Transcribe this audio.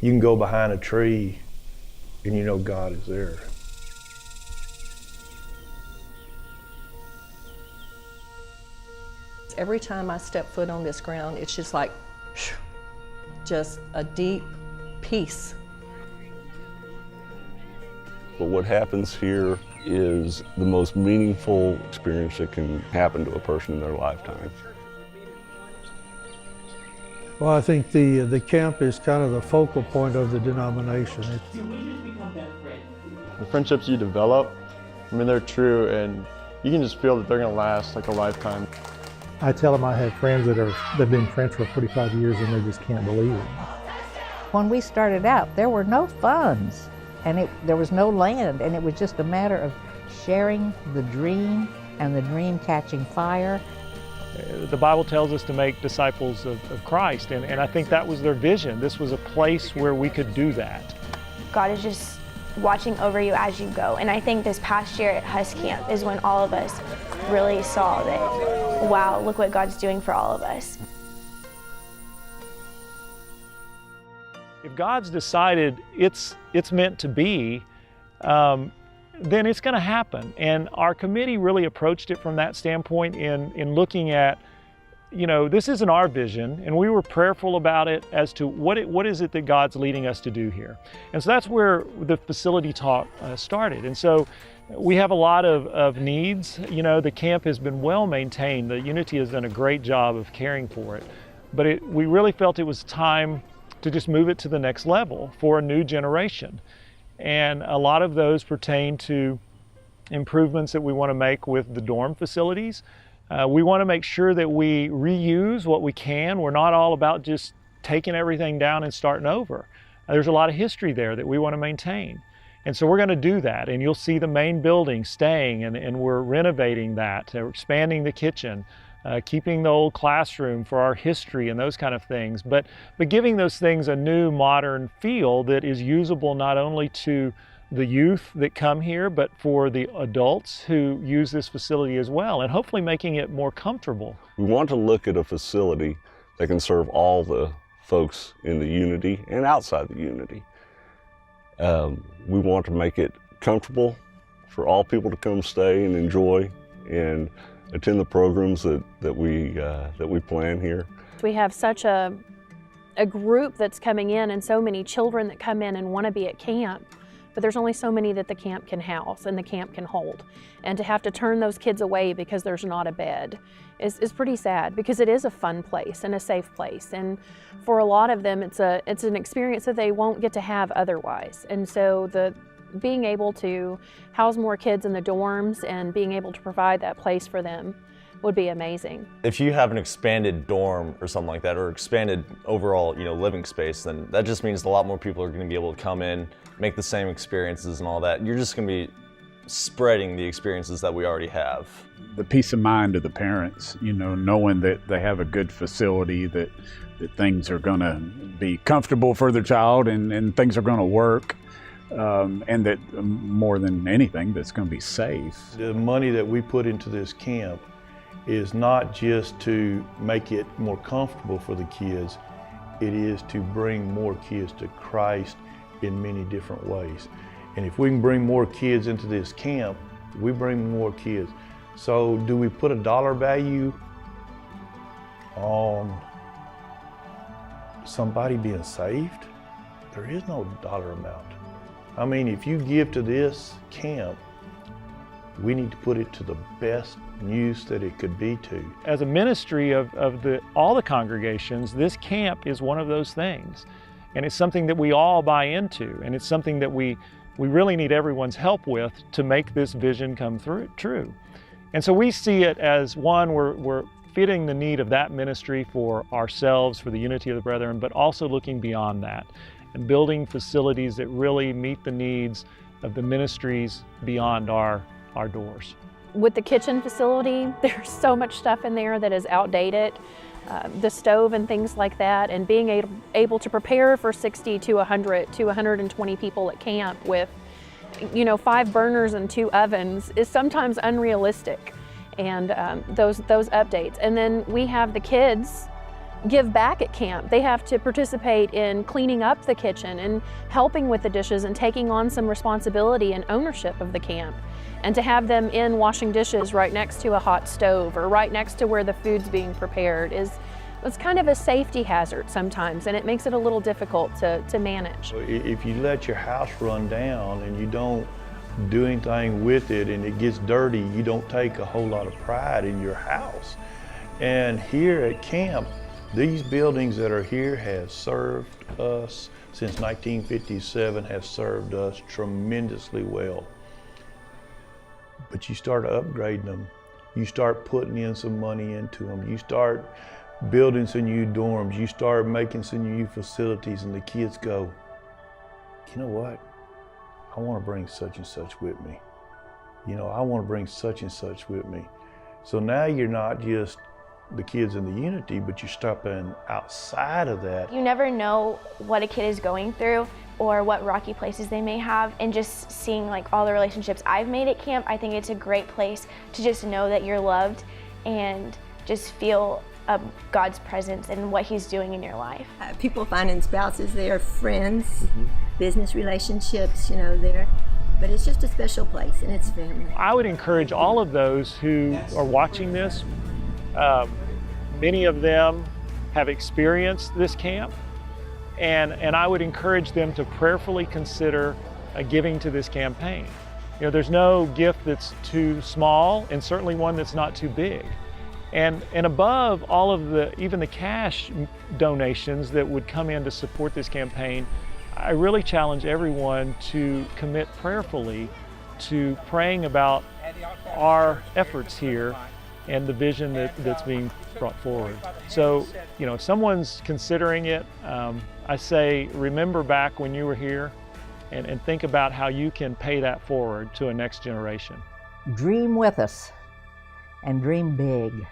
You can go behind a tree and you know God is there. Every time I step foot on this ground, it's just like, just a deep peace. But what happens here is the most meaningful experience that can happen to a person in their lifetime. Well, I think the camp is kind of the focal point of the denomination. The friendships you develop, I mean, they're true, and you can just feel that they're going to last like a lifetime. I tell them I have friends that have been friends for 45 years and they just can't believe it. When we started out, there were no funds and there was no land, and it was just a matter of sharing the dream and the dream catching fire. The Bible tells us to make disciples of Christ, and I think that was their vision. This was a place where we could do that. God is just watching over you as you go, and I think this past year at Husk Camp is when all of us really saw that, wow, look what God's doing for all of us. If God's decided it's meant to be, then it's going to happen. And our committee really approached it from that standpoint in looking at, you know, this isn't our vision, and we were prayerful about it as to what is it that God's leading us to do here. And so that's where the facility talk started. And so we have a lot of needs. You know, the camp has been well maintained. The Unity has done a great job of caring for it. But we really felt it was time to just move it to the next level for a new generation. And a lot of those pertain to improvements that we want to make with the dorm facilities. We want to make sure that we reuse what we can. We're not all about just taking everything down and starting over. There's a lot of history there that we want to maintain. And so we're going to do that. And you'll see the main building staying, and we're renovating that. We're expanding the kitchen, keeping the old classroom for our history and those kind of things, but giving those things a new modern feel that is usable not only to the youth that come here, but for the adults who use this facility as well, and hopefully making it more comfortable. We want to look at a facility that can serve all the folks in the Unity and outside the Unity. We want to make it comfortable for all people to come stay and enjoy and attend the programs that we plan here. We have such a group that's coming in, and so many children that come in and want to be at camp, but there's only so many that the camp can house and the camp can hold. And to have to turn those kids away because there's not a bed is pretty sad, because it is a fun place and a safe place. And for a lot of them, it's an experience that they won't get to have otherwise. And so being able to house more kids in the dorms and being able to provide that place for them would be amazing. If you have an expanded dorm or something like that, or expanded overall, living space, then that just means a lot more people are going to be able to come in, make the same experiences and all that. You're just going to be spreading the experiences that we already have. The peace of mind of the parents, knowing that they have a good facility, that things are going to be comfortable for their child and things are going to work. And that more than anything, that's going to be safe. The money that we put into this camp is not just to make it more comfortable for the kids, it is to bring more kids to Christ in many different ways. And if we can bring more kids into this camp, we bring more kids. So do we put a dollar value on somebody being saved? There is no dollar amount. I mean, if you give to this camp, we need to put it to the best use that it could be to. As a ministry of all the congregations, this camp is one of those things. And it's something that we all buy into, and it's something that we really need everyone's help with to make this vision come true. And so we see it as, one, we're fitting the need of that ministry for ourselves, for the Unity of the Brethren, but also looking beyond that and building facilities that really meet the needs of the ministries beyond our doors. With the kitchen facility, there's so much stuff in there that is outdated. The stove and things like that, and being able to prepare for 60 to 100 to 120 people at camp with 5 burners and 2 ovens is sometimes unrealistic. And those updates. And then we have the kids give back at camp. They have to participate in cleaning up the kitchen and helping with the dishes and taking on some responsibility and ownership of the camp. And to have them in washing dishes right next to a hot stove or right next to where the food's being prepared it's kind of a safety hazard sometimes, and it makes it a little difficult to manage. If you let your house run down and you don't do anything with it and it gets dirty, you don't take a whole lot of pride in your house. And here at camp, these buildings that are here have served us since 1957, have served us tremendously well. But you start upgrading them. You start putting in some money into them. You start building some new dorms. You start making some new facilities, and the kids go, you know what? I want to bring such and such with me. You know, I want to bring such and such with me. So now you're not just the kids in the Unity, but you're stepping outside of that. You never know what a kid is going through or what rocky places they may have, and just seeing like all the relationships I've made at camp, I think it's a great place to just know that you're loved and just feel God's presence and what He's doing in your life. People finding spouses there, friends, business relationships, you know, there. But it's just a special place, and it's family. I would encourage all of those who are watching this. Many of them have experienced this camp, and I would encourage them to prayerfully consider giving to this campaign. You know, there's no gift that's too small, and certainly one that's not too big. And above all of even the cash donations that would come in to support this campaign, I really challenge everyone to commit prayerfully to praying about our efforts here and the vision that's being brought forward. So, you know, if someone's considering it, I say, remember back when you were here and think about how you can pay that forward to a next generation. Dream with us and dream big.